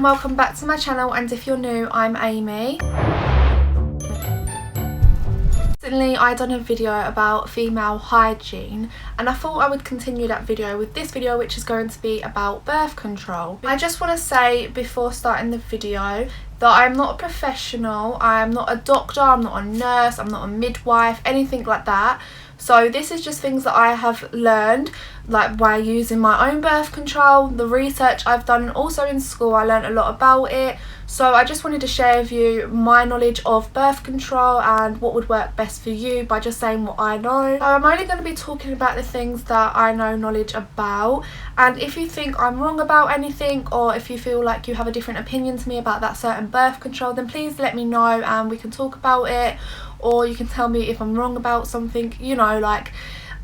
and welcome back to my channel, and if you're new, I'm Amy. Recently I done a video about female hygiene and I thought I would continue that video with this video, which is going to be about birth control. I just want to say before starting the video that I'm not a professional, I'm not a doctor, I'm not a nurse, I'm not a midwife, anything like that. So this is just things that I have learned, like by using my own birth control, the research I've done, and also in school I learned a lot about it. So I just wanted to share with you my knowledge of birth control and what would work best for you by just saying what I know. So I'm only going to be talking about the things that I know knowledge about, and if you think I'm wrong about anything, or if you feel like you have a different opinion to me about that certain birth control, then please let me know and we can talk about it. Or you can tell me if I'm wrong about something, you know, like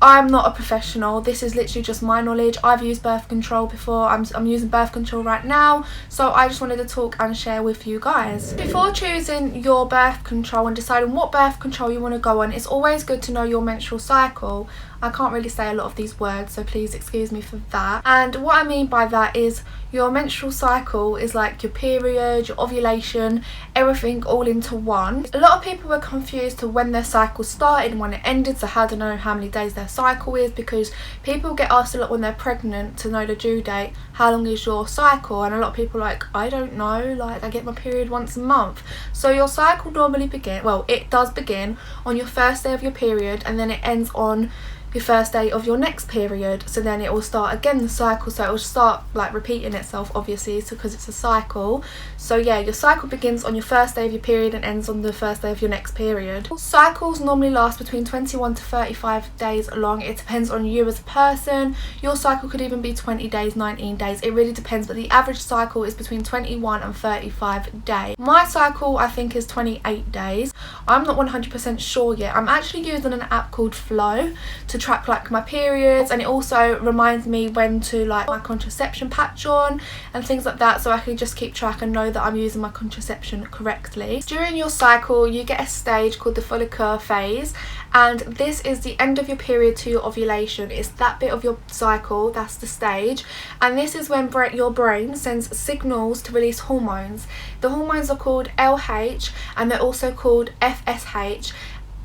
I'm not a professional. This is literally just my knowledge. I've used birth control before. I'm using birth control right now. So I just wanted to talk and share with you guys. Before choosing your birth control and deciding what birth control you want to go on, it's always good to know your menstrual cycle. I can't really say a lot of these words, so please excuse me for that. And what I mean by that is your menstrual cycle is like your period, your ovulation, everything all into one. A lot of people were confused to when their cycle started and when it ended, so how to know how many days their cycle is, because people get asked a lot when they're pregnant to know the due date, how long is your cycle, and a lot of people are like, I don't know, like I get my period once a month. So your cycle normally it does begin on your first day of your period, and then it ends on your first day of your next period. So then it will start again, the cycle, so it will start like repeating itself, obviously, so because it's a cycle. So yeah, your cycle begins on your first day of your period and ends on the first day of your next period. Cycles normally last between 21 to 35 days long. It depends on you as a person. Your cycle could even be 20 days, 19 days, it really depends, but the average cycle is between 21 and 35 days. My cycle I think is 28 days. I'm not 100% sure yet. I'm actually using an app called Flow to track like my periods, and it also reminds me when to like my contraception patch on and things like that, so I can just keep track and know that I'm using my contraception correctly. During your cycle you get a stage called the follicular phase, and this is the end of your period to your ovulation. It's that bit of your cycle, that's the stage, and this is when your brain sends signals to release hormones. The hormones are called LH and they're also called FSH.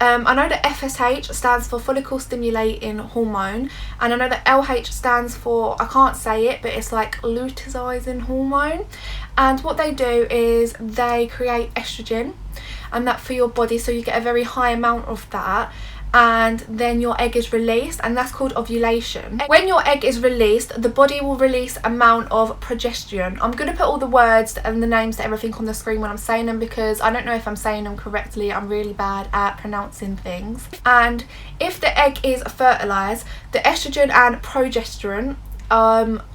I know that FSH stands for follicle stimulating hormone, and I know that LH stands for, I can't say it, but it's like luteinizing hormone. And what they do is they create estrogen, and that for your body, so you get a very high amount of that, and then your egg is released, and that's called ovulation. When your egg is released, the body will release amount of progesterone. I'm going to put all the words and the names to everything on the screen when I'm saying them, because I don't know if I'm saying them correctly. I'm really bad at pronouncing things. And if the egg is fertilized, the estrogen and progesterone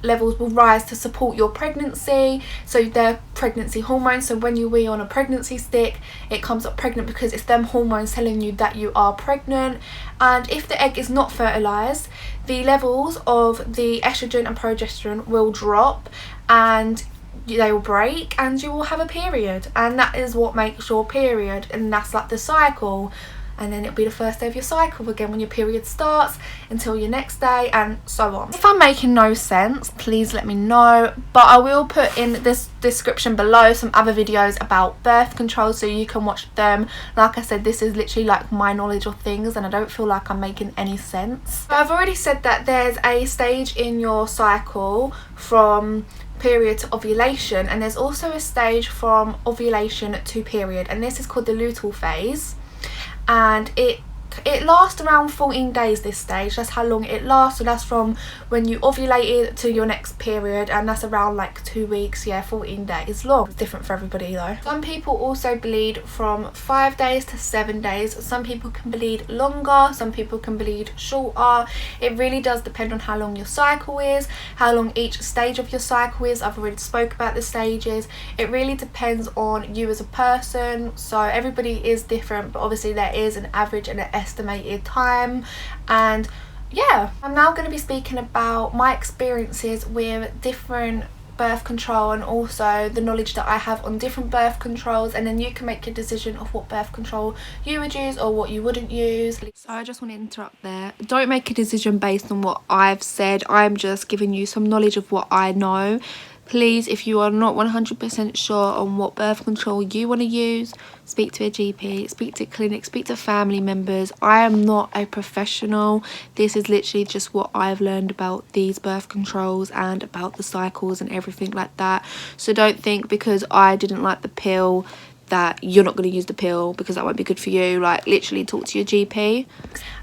levels will rise to support your pregnancy, so they're pregnancy hormones. So when you wee on a pregnancy stick, it comes up pregnant because it's them hormones telling you that you are pregnant. And if the egg is not fertilized, the levels of the estrogen and progesterone will drop and they will break and you will have a period, and that is what makes your period, and that's like the cycle. And then it'll be the first day of your cycle again when your period starts until your next day, and so on. If I'm making no sense, please let me know, but I will put in this description below some other videos about birth control so you can watch them. Like I said, this is literally like my knowledge of things, and I don't feel like I'm making any sense. So I've already said that there's a stage in your cycle from period to ovulation, and there's also a stage from ovulation to period, and this is called the luteal phase. And it lasts around 14 days, this stage. That's how long it lasts. So that's from when you ovulated to your next period, and that's around like 2 weeks. Yeah, 14 days long. It's different for everybody though. Some people also bleed from 5 days to 7 days. Some people can bleed longer, some people can bleed shorter. It really does depend on how long your cycle is, how long each stage of your cycle is. I've already spoke about the stages. It really depends on you as a person, so everybody is different, but obviously there is an average and an estimated time. And yeah, I'm now going to be speaking about my experiences with different birth control and also the knowledge that I have on different birth controls, and then you can make a decision of what birth control you would use or what you wouldn't use. So I just want to interrupt there. Don't make a decision based on what I've said. I'm just giving you some knowledge of what I know. Please, if you are not 100% sure on what birth control you want to use, speak to a GP, speak to clinics, speak to family members. I am not a professional. This is literally just what I've learned about these birth controls and about the cycles and everything like that. So don't think because I didn't like the pill that you're not going to use the pill, because that won't be good for you. Like, literally talk to your GP.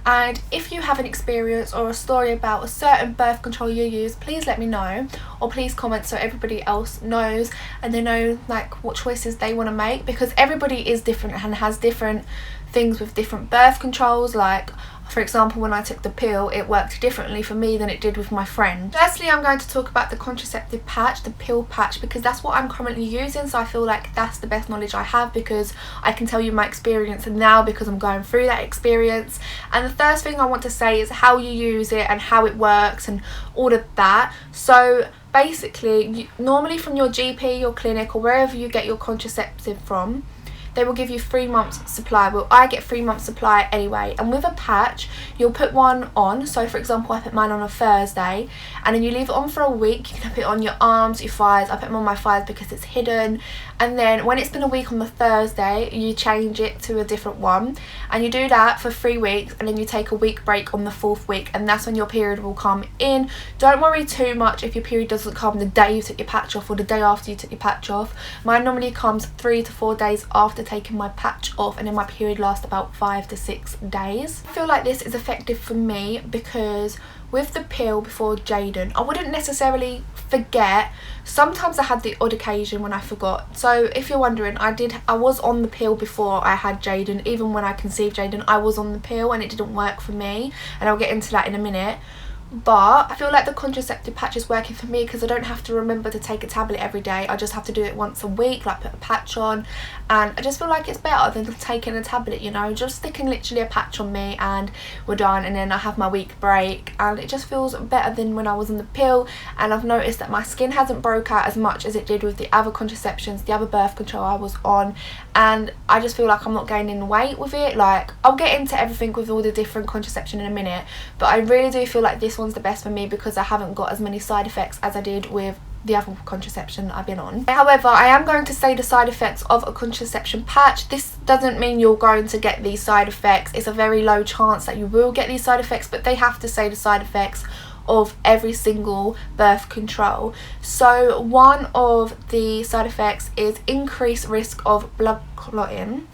And if you have an experience or a story about a certain birth control you use, please let me know, or please comment so everybody else knows and they know like what choices they want to make, because everybody is different and has different things with different birth controls. Like, for example, when I took the pill, it worked differently for me than it did with my friend. Firstly, I'm going to talk about the contraceptive patch, the pill patch, because that's what I'm currently using. So I feel like that's the best knowledge I have, because I can tell you my experience now because I'm going through that experience. And the first thing I want to say is how you use it and how it works and all of that. So basically, normally from your GP, your clinic, or wherever you get your contraceptive from, they will give you 3 months supply. Well, I get 3 months supply anyway. And with a patch, you'll put one on. So for example, I put mine on a Thursday, and then you leave it on for a week. You can put it on your arms, your thighs. I put them on my thighs because it's hidden. And then when it's been a week on the Thursday, you change it to a different one, and you do that for 3 weeks, and then you take a week break on the 4th week, and that's when your period will come in. Don't worry too much if your period doesn't come the day you took your patch off or the day after you took your patch off. Mine normally comes 3 to 4 days after taking my patch off, and then my period lasts about 5 to 6 days. I feel like this is effective for me because with the pill before Jaden, I wouldn't necessarily forget. Sometimes I had the odd occasion when I forgot. So if you're wondering, I was on the pill before I had Jaden. Even when I conceived Jaden, I was on the pill and it didn't work for me, and I'll get into that in a minute. But I feel like the contraceptive patch is working for me because I don't have to remember to take a tablet every day. I just have to do it once a week, like put a patch on, and I just feel like it's better than taking a tablet, you know, just sticking literally a patch on me and we're done, and then I have my week break, and it just feels better than when I was on the pill. And I've noticed that my skin hasn't broke out as much as it did with the other contraceptions, the other birth control I was on, and I just feel like I'm not gaining weight with it. Like, I'll get into everything with all the different contraception in a minute, but I really do feel like this one's the best for me because I haven't got as many side effects as I did with the other contraception I've been on. However, I am going to say the side effects of a contraception patch. This doesn't mean you're going to get these side effects. It's a very low chance that you will get these side effects, but they have to say the side effects of every single birth control. So one of the side effects is increased risk of blood clotting.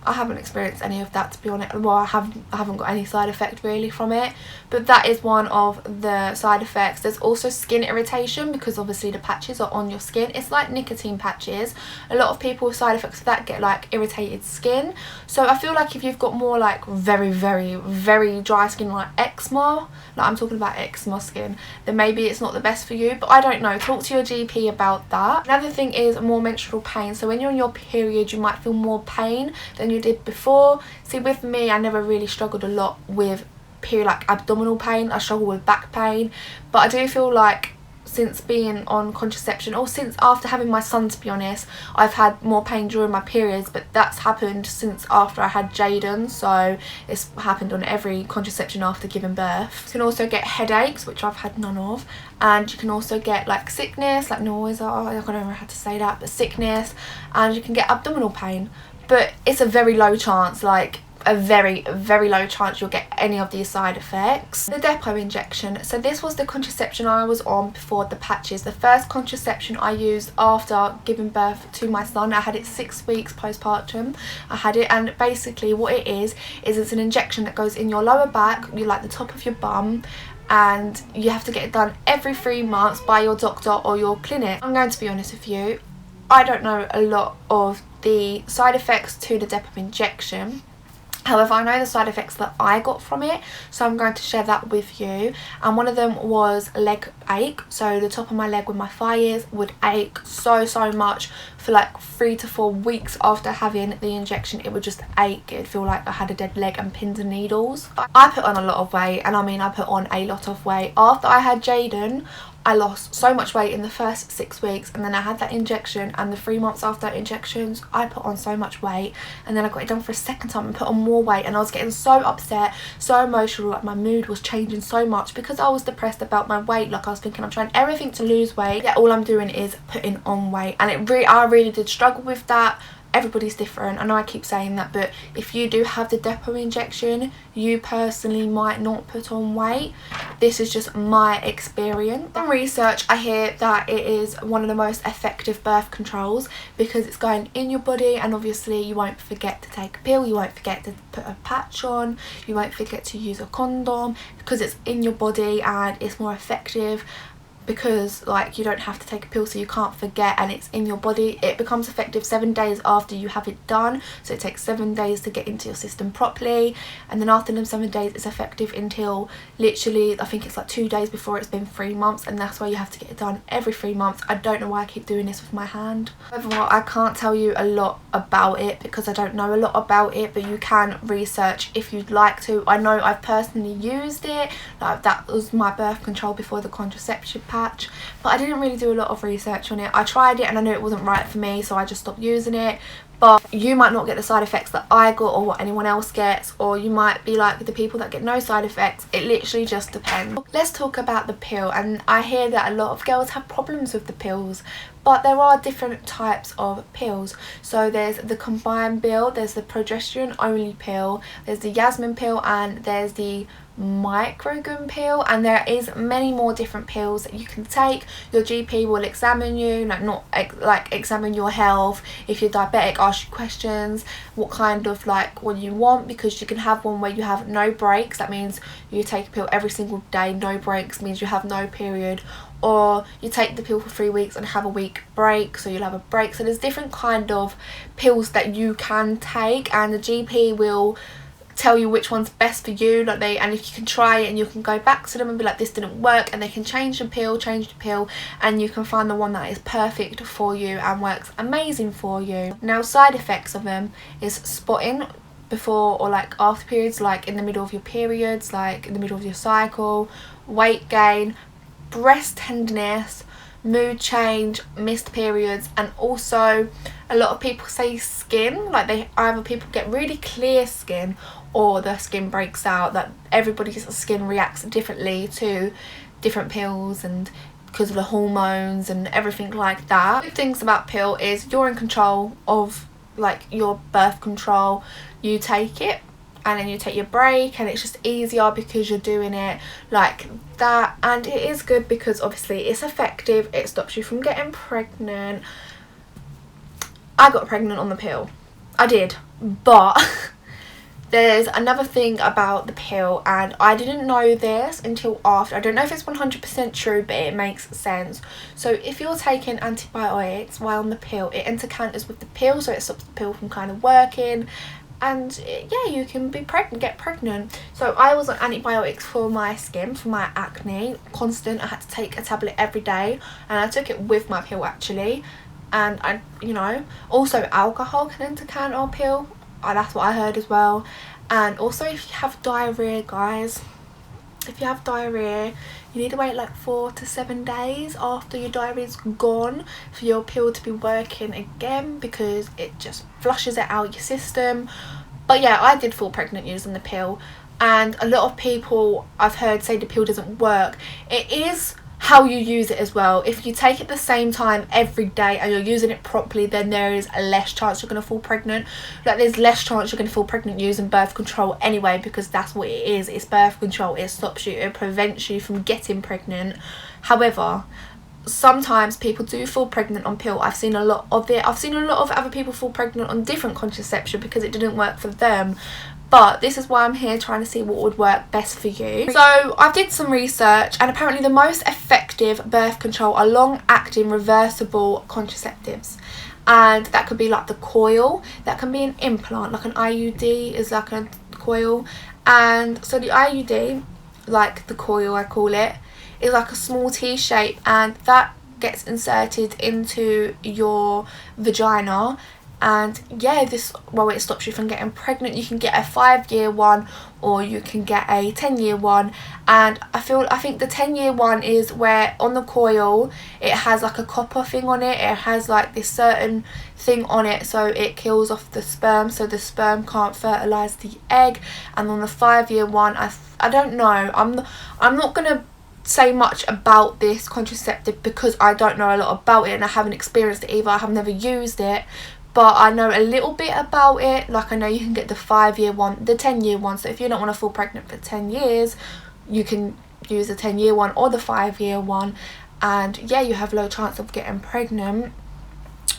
I haven't experienced any of that, to be honest. Well, I haven't got any side effect really from it, but that is one of the side effects. There's also skin irritation because obviously the patches are on your skin. It's like nicotine patches. A lot of people with side effects of that get like irritated skin. So I feel like if you've got more like very, very, very dry skin, like eczema, like I'm talking about eczema skin, then maybe it's not the best for you. But I don't know. Talk to your GP about that. Another thing is more menstrual pain. So when you're on your period, you might feel more pain than you did before. See, with me, I never really struggled a lot with period, like abdominal pain. I struggle with back pain, but I do feel like since being on contraception, or since after having my son, to be honest, I've had more pain during my periods, but that's happened since after I had Jaden, so it's happened on every contraception after giving birth. You can also get headaches, which I've had none of, and you can also get like sickness, like nausea, I don't know how to say that, but sickness, and you can get abdominal pain. But it's a very low chance, like a very, very low chance you'll get any of these side effects. The depot injection. So this was the contraception I was on before the patches. The first contraception I used after giving birth to my son. I had it 6 weeks postpartum. I had it, and basically what it is it's an injection that goes in your lower back, you like the top of your bum, and you have to get it done every 3 months by your doctor or your clinic. I'm going to be honest with you, I don't know a lot of the side effects to the depot injection. However, I know the side effects that I got from it, so I'm going to share that with you. And one of them was leg ache. So the top of my leg where my thigh is would ache so much for like 3 to 4 weeks after having the injection. It would just ache. It'd feel like I had a dead leg and pins and needles. I put on a lot of weight, and I mean I put on a lot of weight. After I had Jaden, I lost so much weight in the first 6 weeks, and then I had that injection, and the 3 months after injections I put on so much weight, and then I got it done for a second time and put on more weight, and I was getting so upset, so emotional, like my mood was changing so much because I was depressed about my weight. Like I was thinking I'm trying everything to lose weight, yet all I'm doing is putting on weight, and I really did struggle with that. Everybody's different, I know I keep saying that, but if you do have the depot injection, you personally might not put on weight. This is just my experience. From research, I hear that it is one of the most effective birth controls because it's going in your body, and obviously you won't forget to take a pill, you won't forget to put a patch on, you won't forget to use a condom, because it's in your body and it's more effective. Because like you don't have to take a pill, so you can't forget, and it's in your body. It becomes effective 7 days after you have it done, so it takes 7 days to get into your system properly, and then after them 7 days it's effective until literally I think it's like 2 days before it's been 3 months, and that's why you have to get it done every 3 months. I don't know why I keep doing this with my hand. However, I can't tell you a lot about it because I don't know a lot about it, but you can research if you'd like to. I know I've personally used it, like that was my birth control before the contraception patch, but I didn't really do a lot of research on it. I tried it and I knew it wasn't right for me, so I just stopped using it. But you might not get the side effects that I got or what anyone else gets, or you might be like the people that get no side effects. It literally just depends. Let's talk about the pill, and I hear that a lot of girls have problems with the pills, but there are different types of pills. So there's the combined pill, there's the progesterone only pill, there's the Yasmin pill, and there's the microgun pill, and there is many more different pills that you can take. Your GP will examine you, not examine your health. If you're diabetic, ask you questions, what kind of like one you want, because you can have one where you have no breaks. That means you take a pill every single day. No breaks means you have no period. Or you take the pill for 3 weeks and have a week break, so you'll have a break. So there's different kind of pills that you can take, and the GP will tell you which one's best for you, and if you can try it, and you can go back to them and be like, this didn't work, and they can change the pill, and you can find the one that is perfect for you and works amazing for you. Now, side effects of them is spotting before or like after periods, like in the middle of your periods, like in the middle of your cycle, weight gain, breast tenderness, mood change, missed periods, and also a lot of people say skin, like either people get really clear skin or the skin breaks out. That everybody's skin reacts differently to different pills, and because of the hormones and everything like that. Good things about pill is you're in control of like your birth control. You take it and then you take your break, and it's just easier because you're doing it like that. And it is good because obviously it's effective, it stops you from getting pregnant. I got pregnant on the pill, I did, but there's another thing about the pill, and I didn't know this until after. I don't know if it's 100% true, but it makes sense. So if you're taking antibiotics while on the pill, it intercounters with the pill, so it stops the pill from kind of working, and yeah, you can be pregnant, get pregnant. So I was on antibiotics for my skin, for my acne, constant. I had to take a tablet every day, and I took it with my pill actually. And I, also alcohol can intercount on pill. That's what I heard as well. And also if you have diarrhea, guys, if you have diarrhea, you need to wait like 4 to 7 days after your diarrhea's gone for your pill to be working again, because it just flushes it out your system. But yeah, I did fall pregnant using the pill, and a lot of people I've heard say the pill doesn't work. It is how you use it as well. If you take it the same time every day and you're using it properly, then there is a less chance you're going to fall pregnant. Like there's less chance you're going to fall pregnant using birth control anyway, because that's what it is. It's birth control. It stops you, it prevents you from getting pregnant. However, sometimes people do fall pregnant on pill. I've seen a lot of it. I've seen a lot of other people fall pregnant on different contraception because it didn't work for them. But this is why I'm here, trying to see what would work best for you. So I did some research, and apparently the most effective birth control are long-acting reversible contraceptives. And that could be like the coil, that can be an implant, like an IUD is like a coil. And so the IUD, like the coil I call it, is like a small T shape, and that gets inserted into your vagina. And yeah, this, well, it stops you from getting pregnant. You can get a 5-year one, or you can get a 10-year one, and I think the 10-year one is where on the coil it has like a copper thing on it. It has like this certain thing on it, so it kills off the sperm, so the sperm can't fertilize the egg. And on the 5-year one, I don't know, I'm not gonna say much about this contraceptive because I don't know a lot about it and I haven't experienced it either. I have never used it, but I know a little bit about it. Like, I know you can get the 5-year one, the 10-year one, so if you don't want to fall pregnant for 10 years, you can use the 10-year one or the 5-year one, and yeah, you have low chance of getting pregnant.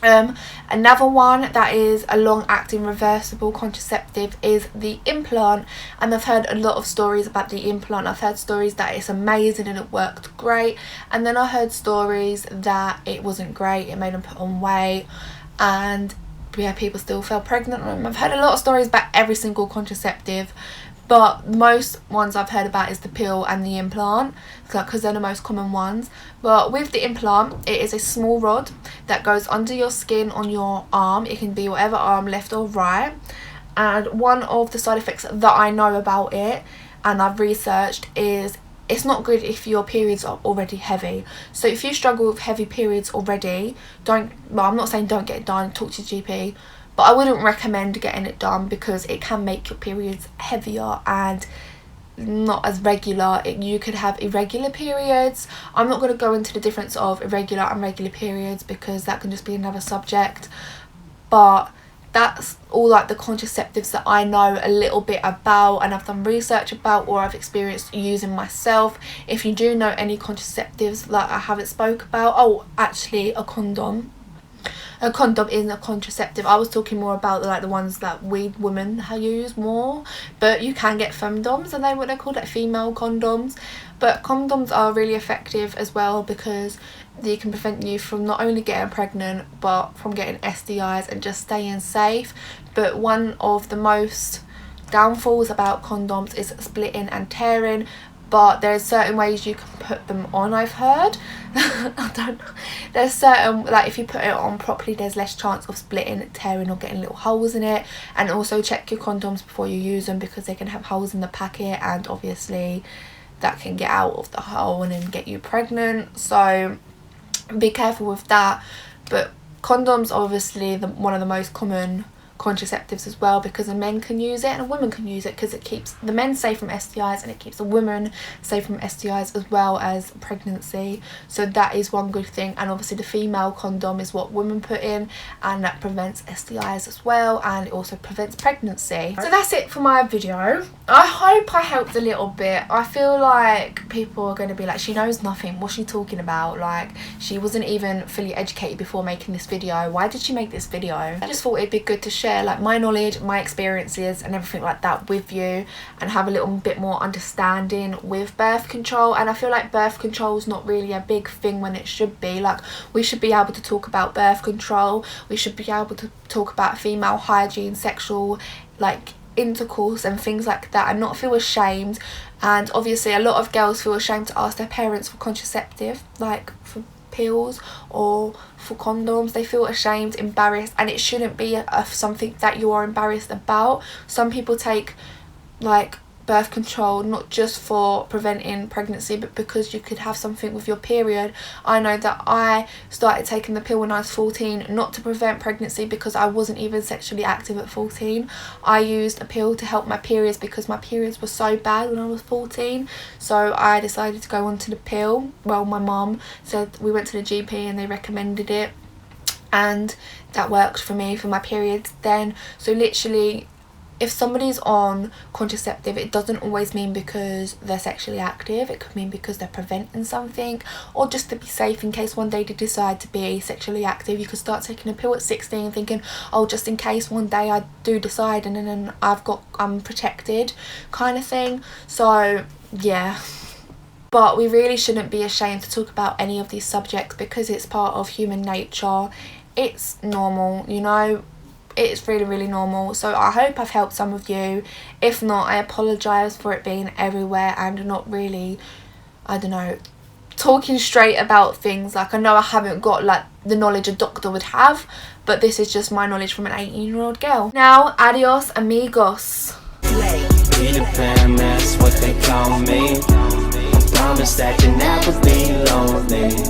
Another one that is a long-acting reversible contraceptive is the implant, and I've heard a lot of stories about the implant. I've heard stories that it's amazing and it worked great, and then I heard stories that it wasn't great, it made them put on weight, and yeah, people still fell pregnant. I've heard a lot of stories about every single contraceptive, but most ones I've heard about is the pill and the implant, because they're the most common ones. But with the implant, it is a small rod that goes under your skin on your arm. It can be whatever arm, left or right. And one of the side effects that I know about it, and I've researched, is it's not good if your periods are already heavy. So if you struggle with heavy periods already, I'm not saying don't get it done, talk to your GP, but I wouldn't recommend getting it done because it can make your periods heavier and not as regular. You could have irregular periods. I'm not going to go into the difference of irregular and regular periods because that can just be another subject, but that's all like the contraceptives that I know a little bit about and I've done research about or I've experienced using myself. If you do know any contraceptives like I haven't spoke about, oh, actually a condom. A condom isn't a contraceptive. I was talking more about like the ones that we women use more, but you can get femdoms, and what they're called, like female condoms. But condoms are really effective as well because they can prevent you from not only getting pregnant but from getting STIs and just staying safe. But one of the most downfalls about condoms is splitting and tearing, but there's certain ways you can put them on, I've heard. I don't know. There's certain, like if you put it on properly, there's less chance of splitting, tearing or getting little holes in it. And also check your condoms before you use them because they can have holes in the packet, and obviously that can get out of the hole and then get you pregnant. So be careful with that. But condoms are obviously one of the most common contraceptives as well, because the men can use it and a woman can use it because it keeps the men safe from STIs and it keeps the women safe from STIs as well as pregnancy. So that is one good thing. And obviously the female condom is what women put in, and that prevents STIs as well, and it also prevents pregnancy. So that's it for my video. I hope I helped a little bit. I feel like people are going to be like, she knows nothing, what's she talking about? Like, she wasn't even fully educated before making this video. Why did she make this video? I just thought it'd be good to share like my knowledge, my experiences and everything like that with you, and have a little bit more understanding with birth control. And I feel like birth control is not really a big thing when it should be. Like, we should be able to talk about birth control, we should be able to talk about female hygiene, sexual like intercourse and things like that, and not feel ashamed. And obviously a lot of girls feel ashamed to ask their parents for contraceptive, like for pills or for condoms. They feel ashamed, embarrassed, and it shouldn't be something that you are embarrassed about. Some people take like birth control not just for preventing pregnancy, but because you could have something with your period. I know that I started taking the pill when I was 14, not to prevent pregnancy because I wasn't even sexually active at 14. I used a pill to help my periods because my periods were so bad when I was 14. So I decided to go onto the pill. Well, my mum said, we went to the GP and they recommended it, and that worked for me for my periods then. So literally, if somebody's on contraceptive, it doesn't always mean because they're sexually active. It could mean because they're preventing something, or just to be safe in case one day they decide to be sexually active. You could start taking a pill at 16 thinking, oh, just in case one day I do decide, and then I'm protected kind of thing. So yeah. But we really shouldn't be ashamed to talk about any of these subjects because it's part of human nature. It's normal, you know. It's really, really normal. So I hope I've helped some of you. If not, I apologise for it being everywhere and not really, I don't know, talking straight about things. Like, I know I haven't got like the knowledge a doctor would have, but this is just my knowledge from an 18-year-old girl. Now, adios amigos. Peter Pan, that's what they call me. I promise that you never be lonely.